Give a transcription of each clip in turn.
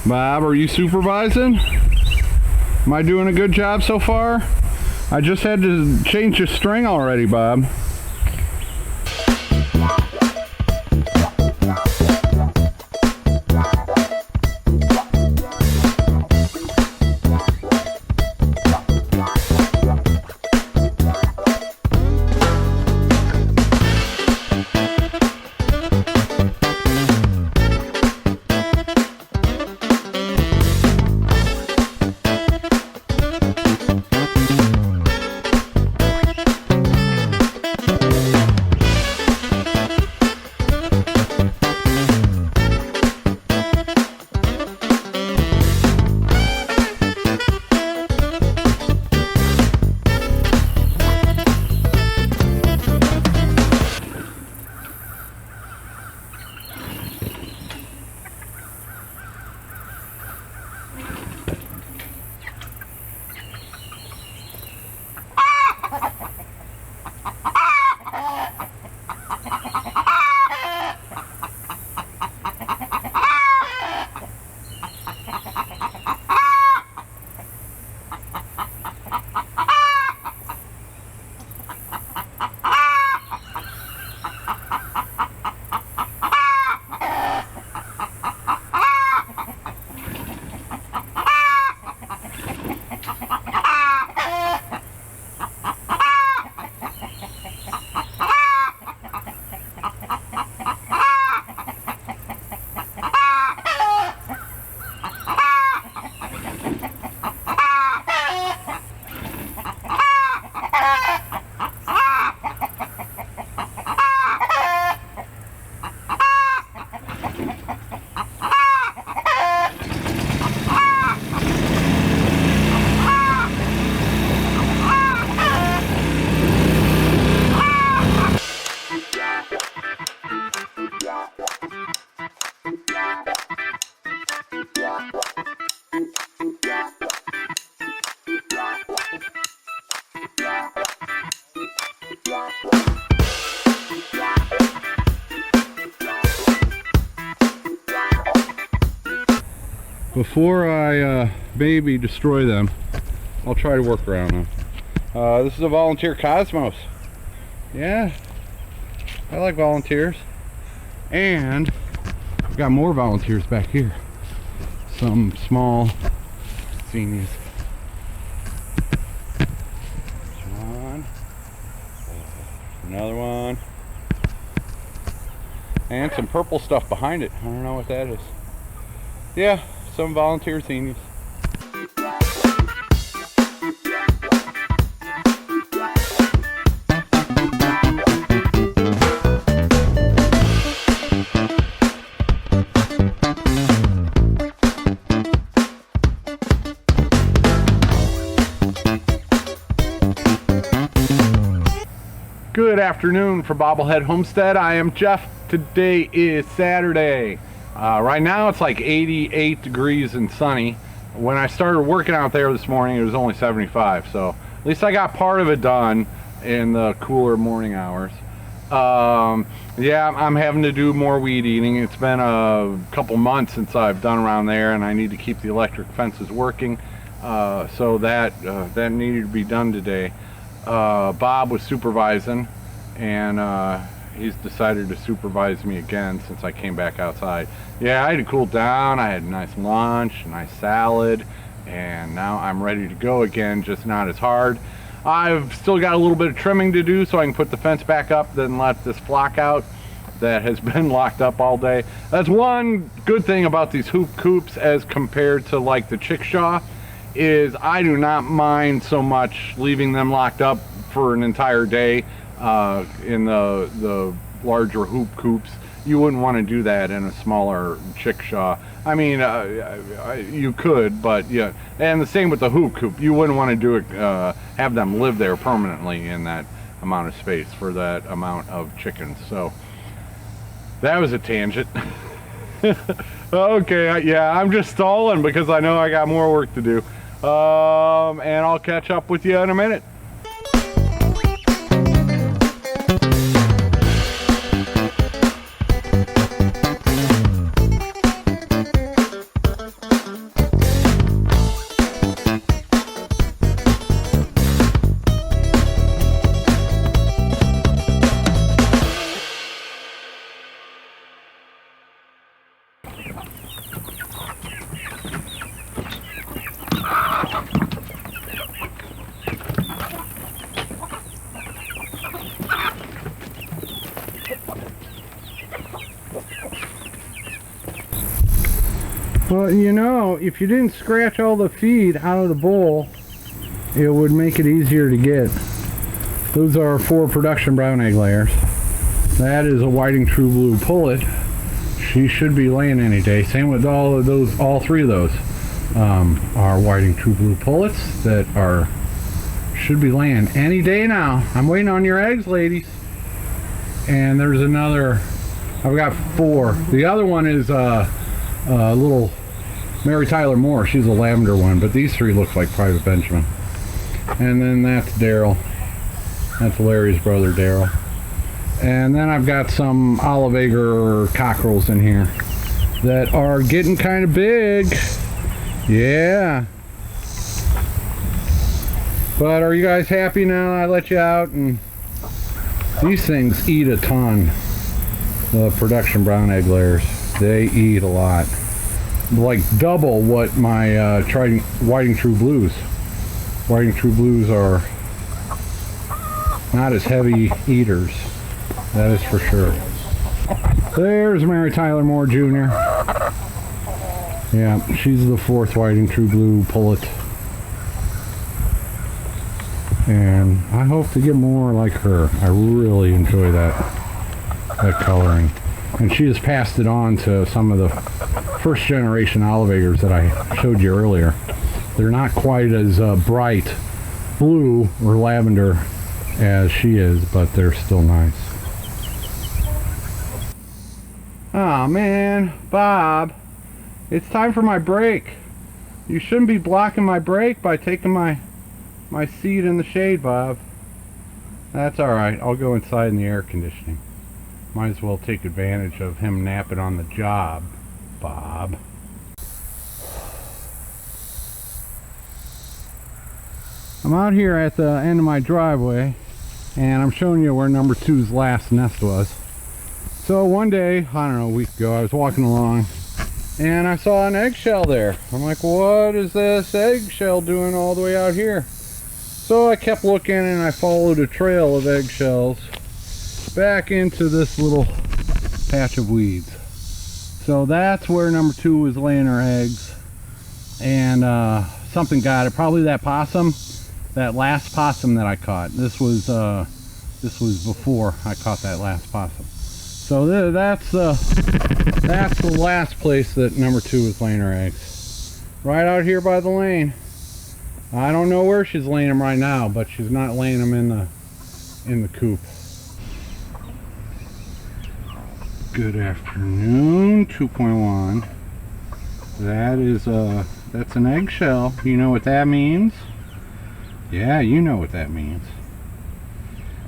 Bob, are you supervising? Am I doing a good job so far? I just had to change the string already, Bob. Before I maybe destroy them, I'll try to work around them. This is a volunteer cosmos. Yeah, I like volunteers. And we've got more volunteers back here. Some small zinnias. One. Another one. And some purple stuff behind it. I don't know what that is. Yeah, some volunteer zinnias. Good afternoon from Bobblehead Homestead. I am Jeff. Today is Saturday. Right now it's like 88 degrees and sunny. When I started working out there this morning, it was only 75. So at least I got part of it done in the cooler morning hours. Yeah, I'm having to do more weed eating. It's been a couple months since I've done around there, and I need to keep the electric fences working. So that needed to be done today. Bob was supervising, and he's decided to supervise me again since I came back outside. Yeah, I had to cool down. I had a nice lunch, a nice salad, and now I'm ready to go again, just not as hard. I've still got a little bit of trimming to do so I can put the fence back up, then let this flock out that has been locked up all day. That's one good thing about these hoop coops as compared to like the chickshaw, is I do not mind so much leaving them locked up for an entire day in the larger hoop coops. You wouldn't want to do that in a smaller chickshaw. I mean, you could, but yeah. And the same with the hoop coop. You wouldn't want to do it, have them live there permanently in that amount of space for that amount of chickens. So that was a tangent. Okay, yeah, I'm just stalling because I know I got more work to do. And I'll catch up with you in a minute. Well, you know, if you didn't scratch all the feed out of the bowl, it would make it easier to get. Those are 4 production brown egg layers. That is a Whiting True Blue pullet. She should be laying any day. Same with all 3 of those are Whiting True Blue pullets that should be laying any day now. I'm waiting on your eggs, ladies. And there's another. I've got 4. The other one is little Mary Tyler Moore. She's a lavender one, but these 3 look like Private Benjamin. And then that's Daryl. That's Larry's brother, Daryl. And then I've got some olive egger cockerels in here that are getting kind of big. Yeah. But are you guys happy now? I let you out, and these things eat a ton. The production brown egg layers, they eat a lot. Like double what my Whiting True Blues. Whiting True Blues are not as heavy eaters. That is for sure. There's Mary Tyler Moore Jr. Yeah, she's the 4th Whiting True Blue pullet. And I hope to get more like her. I really enjoy that coloring. And she has passed it on to some of the first generation olive eggers that I showed you earlier. They're not quite as bright blue or lavender as she is, but they're still nice. Oh man, Bob, it's time for my break. You shouldn't be blocking my break by taking my seat in the shade, Bob. That's alright, I'll go inside in the air conditioning. Might as well take advantage of him napping on the job, Bob. I'm out here at the end of my driveway, and I'm showing you where number 2's last nest was. So one day, I don't know, a week ago, I was walking along and I saw an eggshell there. I'm like, what is this eggshell doing all the way out here? So I kept looking and I followed a trail of eggshells back into this little patch of weeds. So that's where number 2 was laying her eggs, and something got it. Probably that possum, that last possum that I caught. This was before I caught that last possum. So that's the last place that number 2 is laying her eggs. Right out here by the lane. I don't know where she's laying them right now, but she's not laying them in the coop. Good afternoon, 2.1. That's an eggshell. You know what that means? Yeah, you know what that means.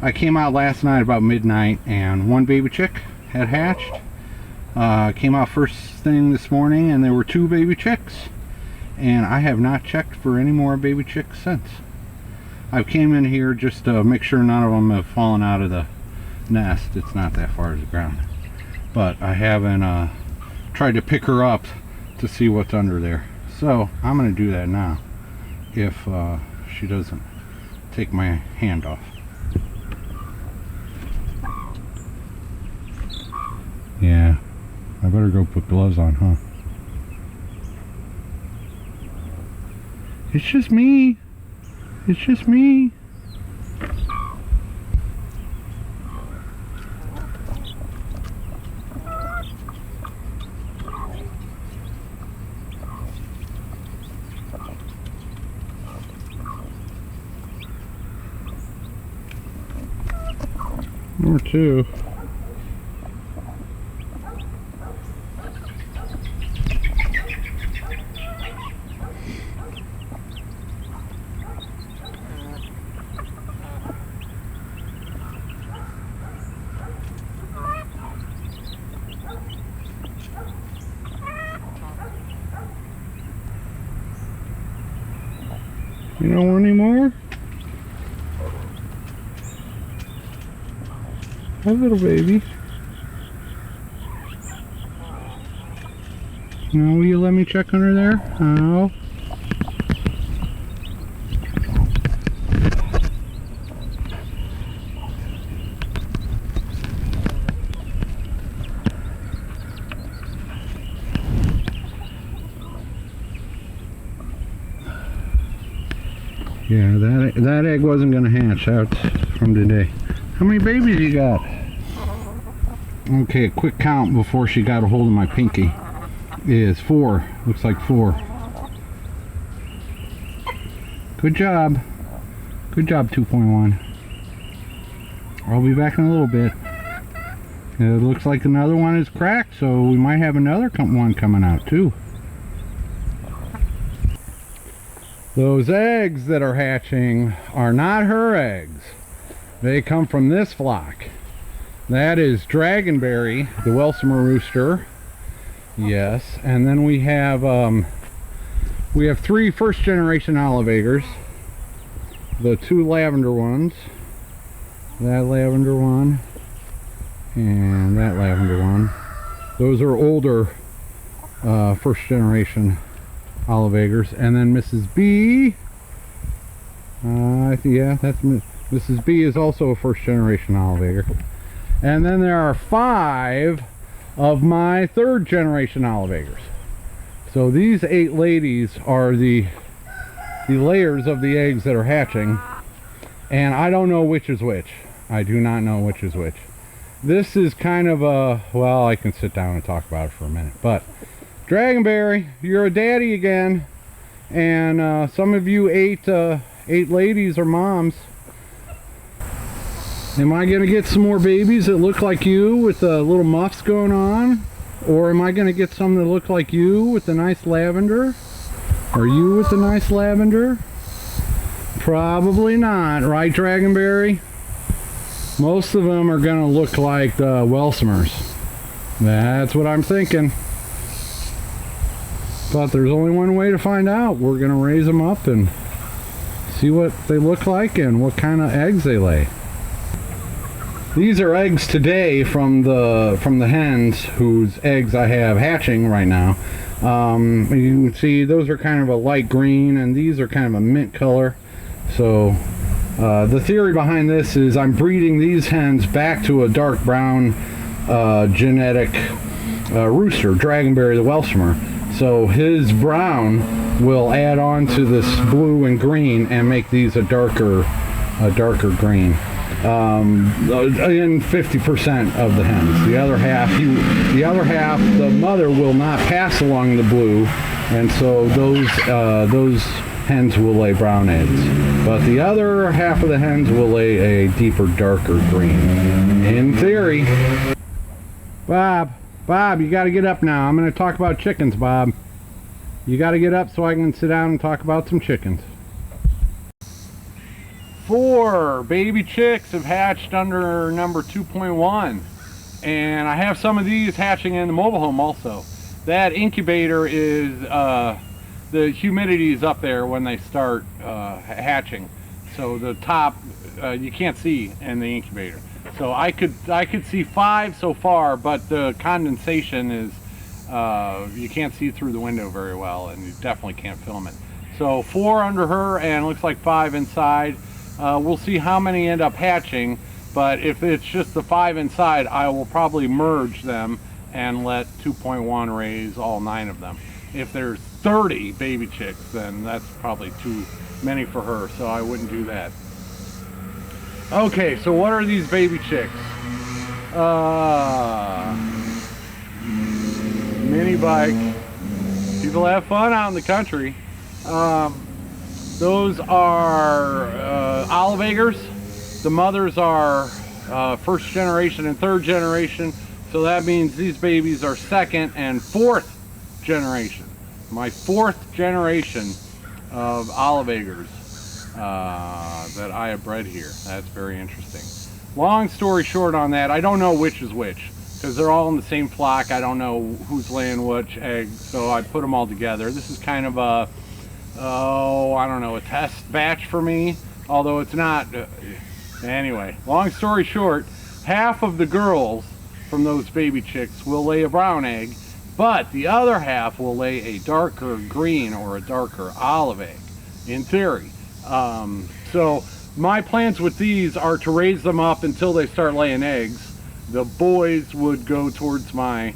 I came out last night about midnight and 1 baby chick had hatched. Came out first thing this morning and there were 2 baby chicks, and I have not checked for any more baby chicks since. I came in here just to make sure none of them have fallen out of the nest. It's not that far to the ground, but I haven't tried to pick her up to see what's under there. So I'm gonna do that now if she doesn't take my hand off. Yeah, I better go put gloves on, huh? It's just me. It's just me. Number 2. You don't want any more? Hi, little baby. No, will you let me check under there? Oh. Yeah, that egg wasn't gonna hatch out from today. How many babies you got? Okay, a quick count before she got a hold of my pinky is 4. Looks like 4. Good job. Good job, 2.1. I'll be back in a little bit. It looks like another one is cracked, so we might have another one coming out too. Those eggs that are hatching are not her eggs. They come from this flock. That is Dragonberry, the Welsummer rooster. Yes, and then we have 3 first-generation olive eggers. The 2 lavender ones. That lavender one. And that lavender one. Those are older first-generation olive eggers. And then Mrs. B. Yeah, that's Mrs. B is also a first-generation olive egger. And then there are 5 of my 3rd generation olive eggers. So these 8 ladies are the layers of the eggs that are hatching, and I don't know which is which. I do not know which is which. This is kind of a, well, I can sit down and talk about it for a minute, but Dragonberry, you're a daddy again, and some of you 8 ladies or moms. Am I going to get some more babies that look like you with little muffs going on? Or am I going to get some that look like you with the nice lavender? Are you with the nice lavender? Probably not, right, Dragonberry? Most of them are going to look like the Welsummers. That's what I'm thinking. But there's only one way to find out. We're going to raise them up and see what they look like and what kind of eggs they lay. These are eggs today from the hens whose eggs I have hatching right now. You can see those are kind of a light green and these are kind of a mint color. So the theory behind this is I'm breeding these hens back to a dark brown genetic rooster, Dragonberry the Welsummer. So his brown will add on to this blue and green and make these a darker green. In 50% of the hens. The other half, the mother will not pass along the blue, and so those hens will lay brown eggs. But the other half of the hens will lay a deeper, darker green. In theory. Bob, you got to get up now. I'm going to talk about chickens, Bob. You got to get up so I can sit down and talk about some chickens. 4 baby chicks have hatched under number 2.1, and I have some of these hatching in the mobile home also. That incubator is the humidity is up there when they start hatching, so the top you can't see in the incubator. So I could see 5 so far, but the condensation is you can't see through the window very well, and you definitely can't film it. So 4 under her, and looks like 5 inside. We'll see how many end up hatching, but if it's just the 5 inside, I will probably merge them and let 2.1 raise all 9 of them. If there's 30 baby chicks, then that's probably too many for her, so I wouldn't do that. Okay, so what are these baby chicks? Mini bike. People have fun out in the country. Those are olive eggers. The mothers are 1st generation and 3rd generation, so that means these babies are 2nd and 4th generation. My 4th generation of olive eggers that I have bred here. That's very interesting. Long story short on that, I don't know which is which, because they're all in the same flock. I don't know who's laying which egg, so I put them all together. This is kind of a I don't know, a test batch for me, although it's not. Anyway, long story short, half of the girls from those baby chicks will lay a brown egg, but the other half will lay a darker green or a darker olive egg, in theory. So my plans with these are to raise them up until they start laying eggs. The boys would go towards my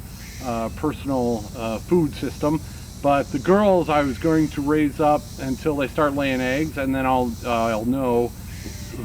personal food system, But the girls I was going to raise up until they start laying eggs, and then I'll know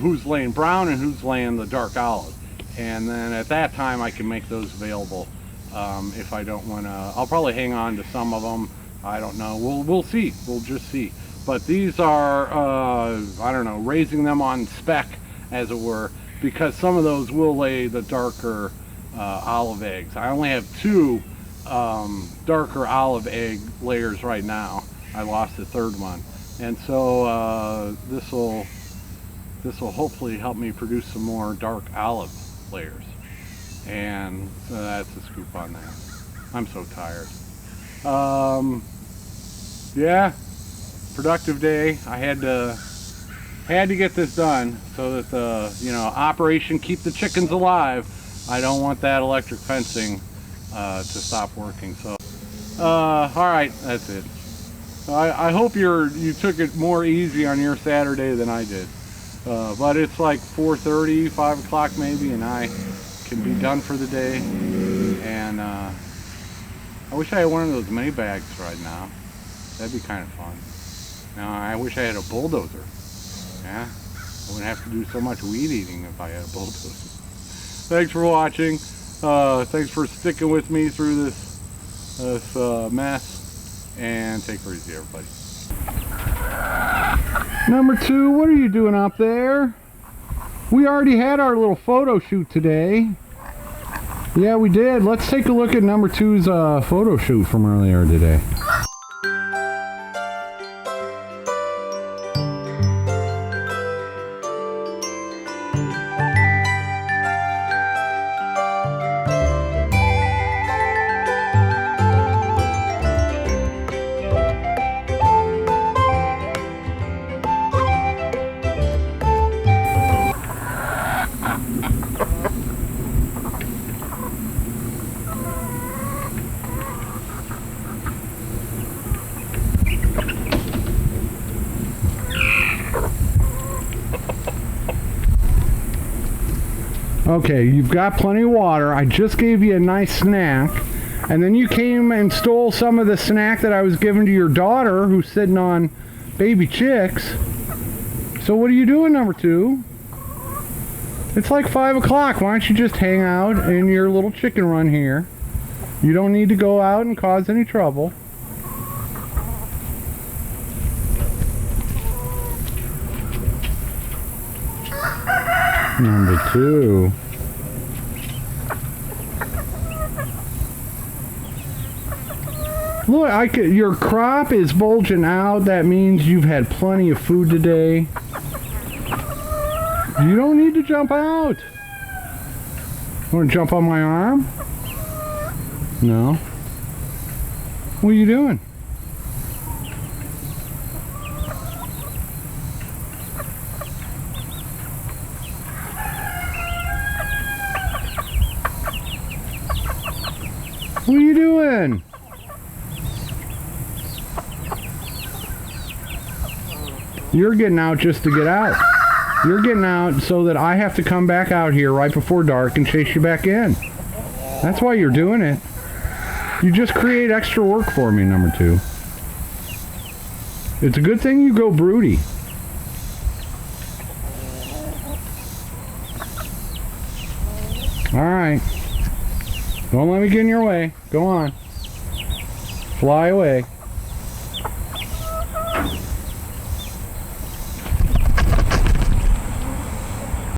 who's laying brown and who's laying the dark olive. And then at that time I can make those available. If I don't want to, I'll probably hang on to some of them. I don't know. We'll see. We'll just see. But these are, I don't know, raising them on spec, as it were, because some of those will lay the darker olive eggs. I only have 2 darker olive egg layers right now. I lost the 3rd one. And so this will hopefully help me produce some more dark olive layers. And that's the scoop on that. I'm so tired. Yeah, productive day. I had to get this done so that the operation keep the chickens alive. I don't want that electric fencing to stop working. So all right, that's it. I hope you took it more easy on your Saturday than I did. But it's like 4:30, 5 o'clock maybe, and I can be done for the day. And I wish I had one of those mini bags right now. That'd be kind of fun. Now I wish I had a bulldozer. Yeah, I wouldn't have to do so much weed eating if I had a bulldozer. Thanks for watching. Thanks for sticking with me through this mess. And take it easy, everybody. Number 2, what are you doing up there? We already had our little photo shoot today. Yeah, we did. Let's take a look at number 2's photo shoot from earlier today. Okay, you've got plenty of water. I just gave you a nice snack. And then you came and stole some of the snack that I was giving to your daughter who's sitting on baby chicks. So what are you doing, number 2? It's like 5 o'clock. Why don't you just hang out in your little chicken run here? You don't need to go out and cause any trouble. Number 2. Look, your crop is bulging out. That means you've had plenty of food today. You don't need to jump out. Want to jump on my arm? No. What are you doing? What are you doing? You're getting out just to get out. You're getting out so that I have to come back out here right before dark and chase you back in. That's why you're doing it. You just create extra work for me, number 2. It's a good thing you go broody. All right. Don't let me get in your way. Go on. Fly away.